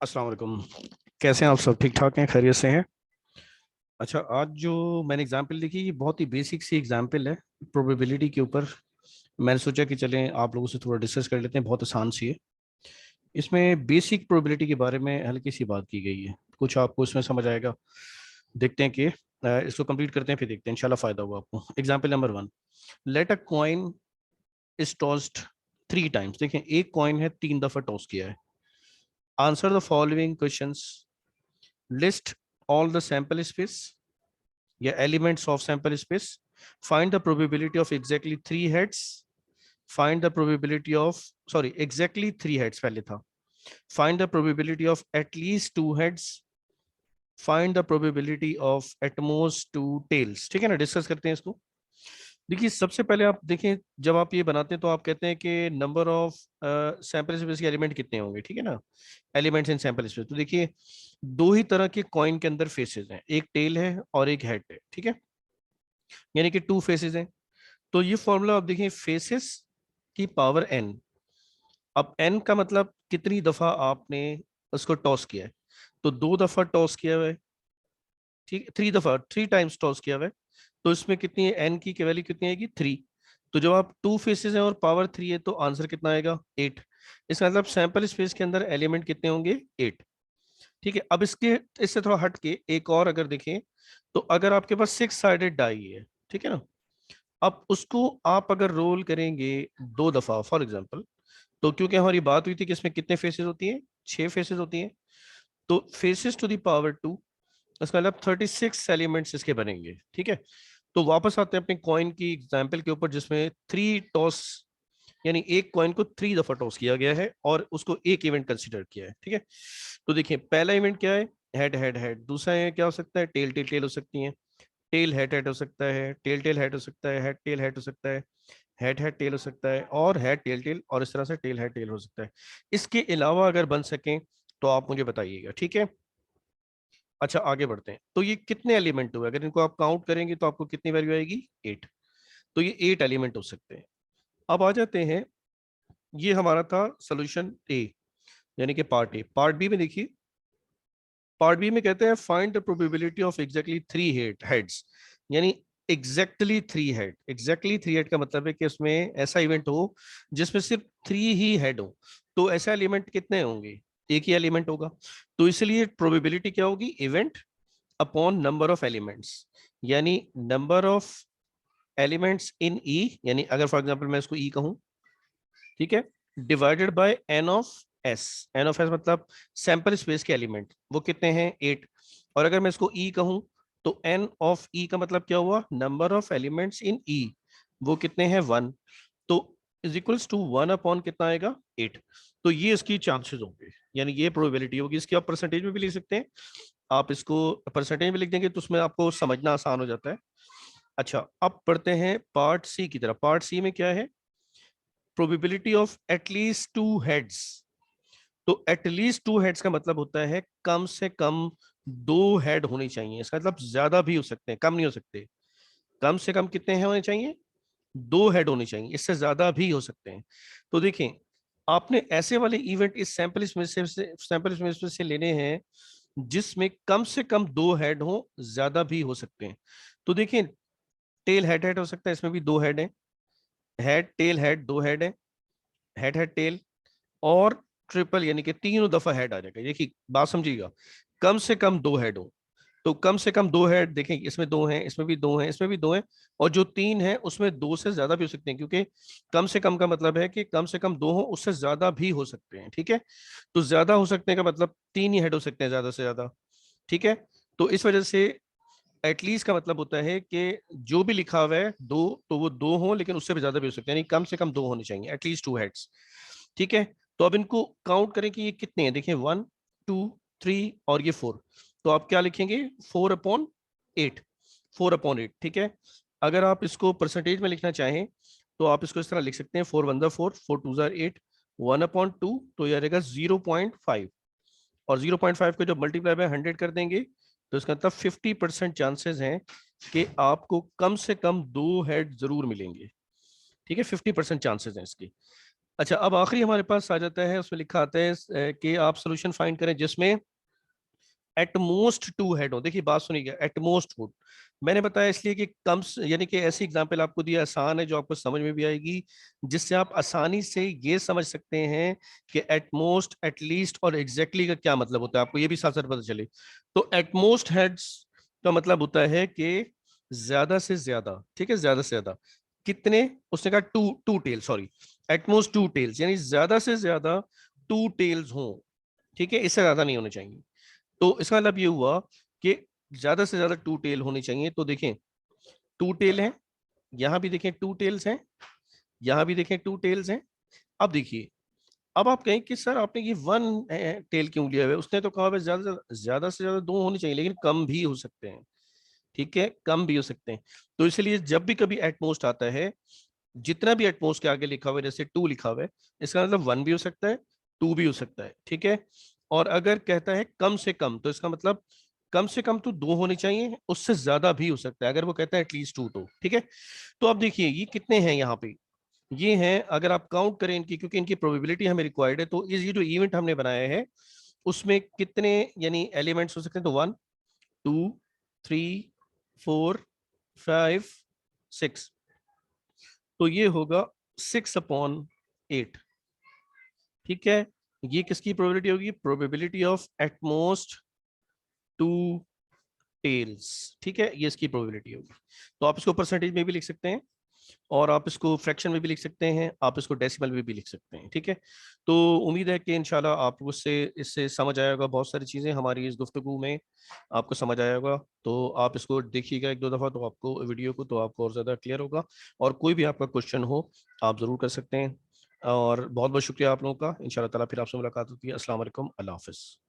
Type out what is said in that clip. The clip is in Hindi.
अस्सलाम वालेकुम। कैसे हैं आप? सब ठीक ठाक हैं? खैरियत से हैं? अच्छा, आज जो मैंने एग्जांपल लिखी ये बहुत ही बेसिक सी एग्जांपल है प्रोबेबिलिटी के ऊपर। मैंने सोचा कि चलें आप लोगों से थोड़ा डिस्कस कर लेते हैं, बहुत आसान सी है। इसमें बेसिक प्रोबेबिलिटी के बारे में हल्की सी बात की गई है, कुछ आपको इसमें समझ आएगा। देखते हैं कि इसको कंप्लीट करते हैं, फिर देखते हैं, इंशाल्लाह फायदा होगा आपको। Example number 1, let a coin is tossed 3 times. देखें, एक कॉइन है, 3 दफा टॉस किया है। Answer the following questions. List all the sample space या elements of sample space. Find the probability of exactly three heads. Find the probability of, sorry, exactly three heads पहले था. Find the probability of at least two heads. Find the probability of at most two tails. ठीक है ना, डिस्कस करते हैं इसको। देखिए, सबसे पहले आप देखें, जब आप ये बनाते हैं तो आप कहते हैं कि नंबर ऑफ सैंपल स्पेस के एलिमेंट कितने होंगे, ठीक है ना, एलिमेंट्स इन सैंपल स्पेस। तो देखिए, दो ही तरह के कॉइन के अंदर फेसेस हैं, एक टेल है और एक हेड है, ठीक है, यानी कि 2 फेसेस हैं। तो ये फॉर्मूला आप देखिए, फेसेस की पावर n। अब n का मतलब कितनी दफा आपने उसको टॉस किया है, तो 2 दफा टॉस किया हुआ है, ठीक, 3 दफा, 3 टाइम्स टॉस किया हुआ है। तो इसमें कितनी है, एन की वैल्यू कितनी आएगी, 3। तो जब आप 2 फेसेस हैं और पावर 3 है तो आंसर कितना आएगा, 8। इसका मतलब सैंपल स्पेस के अंदर एलिमेंट कितने होंगे, 8। ठीक है, अब इसके इससे थोड़ा हट के एक और अगर देखें, तो अगर आपके पास 6 साइडेड डाई है, ठीक है ना, अब उसको आप अगर रोल करेंगे 2 दफा फॉर एग्जाम्पल, तो क्योंकि हमारी बात हुई थी कि इसमें कितने फेसेस होती हैं, 6 फेसेस होती हैं, तो फेसेस टू द पावर 2, इसका मतलब 36 एलिमेंट्स इसके बनेंगे, ठीक है। तो वापस आते हैं अपने कॉइन की एग्जाम्पल के ऊपर, जिसमें 3 टॉस, यानी एक कॉइन को 3 दफा टॉस किया गया है और उसको एक इवेंट कंसिडर किया है, ठीक है। तो देखिए, पहला इवेंट क्या है, हेड हेड हेड। दूसरा है क्या हो सकता है, टेल टेल टेल हो सकती है, टेल हेड हेड हो सकता है, टेल टेल हेड हो सकता है, हेड टेल हेड हो सकता है, हेड हेड टेल हो सकता है, और हेड टेल टेल, और इस तरह से टेल हेड टेल हो सकता है। इसके अलावा अगर बन सकें तो आप मुझे बताइएगा, ठीक है। अच्छा, आगे बढ़ते हैं। तो ये कितने एलिमेंट हुए, अगर इनको आप काउंट करेंगे तो आपको कितनी वैल्यू आएगी, 8। तो ये 8 एलिमेंट हो सकते हैं। अब आ जाते हैं, ये हमारा था सोल्यूशन ए, यानी कि पार्ट ए। पार्ट बी में देखिए, पार्ट बी में कहते हैं find the probability of exactly three heads, यानी एग्जैक्टली थ्री हेड का मतलब है कि उसमें ऐसा इवेंट हो जिसमें सिर्फ 3 ही हेड हो। तो ऐसा एलिमेंट कितने होंगे, एक ही एलिमेंट होगा। तो इसलिए प्रोबेबिलिटी क्या होगी, event upon number of elements, यानी नंबर ऑफ एलिमेंट्स इन ई, यानी अगर फॉर एग्जांपल मैं इसको ई कहूं, ठीक है, divided by n of S. N of S मतलब सैंपल स्पेस के एलिमेंट, वो कितने हैं, 8। और अगर मैं इसको ई कहूं, तो एन ऑफ ई का मतलब क्या हुआ, नंबर ऑफ एलिमेंट्स इन ई, वो कितने हैं, 1। तो इज इक्वल्स टू 1 अपॉन कितना आएगा, 8। तो ये इसकी चांसेस होंगे, यानी ये प्रोबेबिलिटी होगी। इसकी आप परसेंटेज में भी लिख सकते हैं, आप इसको परसेंटेज में लिख देंगे तो उसमें आपको समझना आसान हो जाता है। अच्छा, अब पढ़ते हैं पार्ट सी की तरफ। पार्ट सी में क्या है, प्रोबेबिलिटी ऑफ एटलीस्ट 2 हेड्स। तो एटलीस्ट 2 हेड्स का मतलब होता है कम से कम 2 हेड होने चाहिए। इसका मतलब ज्यादा भी हो सकते हैं, कम नहीं हो सकते। कम से कम कितने हैं होने चाहिए, 2 हेड होने चाहिए, इससे ज्यादा भी हो सकते हैं। तो देखें, आपने ऐसे वाले इवेंट इस सैंपल स्पेस से लेने हैं जिसमें कम से कम 2 हेड हो, ज्यादा भी हो सकते हैं। तो देखिए, टेल हेड हेड हो सकता है, इसमें भी 2 हेड है, हेड टेल हेड 2 हेड है, हेड हेड टेल, और ट्रिपल, यानी कि तीनों दफा हेड आ जाएगा। देखिए, बात समझिएगा, कम से कम 2 हेड हो, तो कम से कम 2 हेड, देखें इसमें 2 हैं, इसमें भी 2 हैं, इसमें भी 2 हैं, और जो 3 है उसमें 2 से ज्यादा भी हो सकते हैं, क्योंकि कम से कम का मतलब है कि कम से कम 2 हो, उससे ज्यादा भी हो सकते हैं, ठीक है। तो ज्यादा हो सकते हैं का मतलब 3 ही हेड हो सकते हैं ज्यादा से ज्यादा, ठीक है। तो इस वजह से एटलीस्ट का मतलब होता है कि जो भी लिखा हुआ है 2, तो वो 2 हो, लेकिन उससे भी ज्यादा भी हो सकते हैं, यानी कम से कम 2 होने चाहिए, एटलीस्ट 2 हेड्स, ठीक है। तो अब इनको काउंट करें कि ये कितने हैं, देखिए 1, 2, 3 और ये 4। तो आप क्या लिखेंगे, 4/8, 4/8, ठीक है। अगर आप इसको परसेंटेज में लिखना चाहें तो आप इसको इस तरह लिख सकते हैं, 4 1 4, 4 2 8, 1/2, तो यह रहेगा 0.5। और 0.5 को जब मल्टीप्लाई बाय 100 कर देंगे तो इसका मतलब 50% चांसेस हैं कि आपको कम से कम 2 हेड जरूर मिलेंगे, ठीक है, 50% चांसेस हैं इसकी। अच्छा, अब आखिरी हमारे पास आ जाता है, उसमें लिखा आता है कि आप सोल्यूशन फाइंड करें जिसमें एटमोस्ट टू हेड हो। देखिए बात सुनिएगा, एटमोस्ट वुड मैंने बताया इसलिए कि कम यानी कि ऐसी एग्जांपल आपको दिया आसान है जो आपको समझ में भी आएगी, जिससे आप आसानी से ये समझ सकते हैं कि एटमोस्ट, एटलीस्ट और एग्जैक्टली का क्या मतलब होता है, आपको ये भी साथ साथ पता चले। तो एटमोस्ट हेड्स का मतलब होता है कि ज्यादा से ज्यादा, ठीक है, ज्यादा से ज्यादा कितने, उसने कहा two two tail, sorry, at most two tails, यानी ज्यादा से ज्यादा टू टेल्स हो, ठीक है, इससे ज्यादा नहीं होने चाहिए। तो इसका मतलब ये हुआ कि ज्यादा से ज्यादा टू टेल होनी चाहिए। तो देखें टू टेल है, यहां भी देखें टू टेल्स हैं, यहां भी देखें टू टेल्स हैं। अब देखिए, अब आप कहें कि सर आपने ये वन टेल क्यों लिया हुआ है, उसने तो कहा है ज्यादा से ज्यादा दो होनी चाहिए, लेकिन कम भी हो सकते हैं, ठीक है, कम भी हो सकते हैं। तो इसलिए जब भी कभी एटमोस्ट आता है, जितना भी एटमोस्ट के आगे लिखा हुआ है, जैसे टू लिखा हुआ है, इसका मतलब वन भी हो सकता है, टू भी हो सकता है, ठीक है। और अगर कहता है कम से कम, तो इसका मतलब कम से कम तो दो होने चाहिए, उससे ज्यादा भी हो सकता है अगर वो कहता है एटलीस्ट टू, तो ठीक है। तो अब देखिए ये कितने हैं यहाँ पे, ये हैं, अगर आप काउंट करें इनकी, क्योंकि इनकी प्रोबेबिलिटी हमें रिक्वायर्ड है, तो इस ये जो इवेंट हमने बनाया है उसमें कितने यानी एलिमेंट्स हो सकते हैं, तो one, two, three, four, five, six, तो ये होगा 6/8, ठीक है। ये किसकी प्रोबेबिलिटी होगी, probability of at most two tails, ठीक है, ये इसकी प्रोबेबिलिटी होगी। तो आप इसको परसेंटेज में भी लिख सकते हैं, और आप इसको फ्रैक्शन में भी लिख सकते हैं, आप इसको डेसिमल में भी लिख सकते हैं, ठीक है। तो उम्मीद है कि इंशाल्लाह आप उससे इससे समझ आया होगा, बहुत सारी चीज़ें हमारी इस गुफ्तगू में आपको समझ आया होगा। तो आप इसको देखिएगा एक दो दफ़ा, तो आपको वीडियो को, तो आपको और ज़्यादा क्लियर होगा। और कोई भी आपका क्वेश्चन हो आप ज़रूर कर सकते हैं। और बहुत बहुत शुक्रिया आप लोगों का। इंशाल्लाह ताला फिर आपसे मुलाकात होती है। अस्सलाम वालेकुम, अल्लाह हाफ़िज़।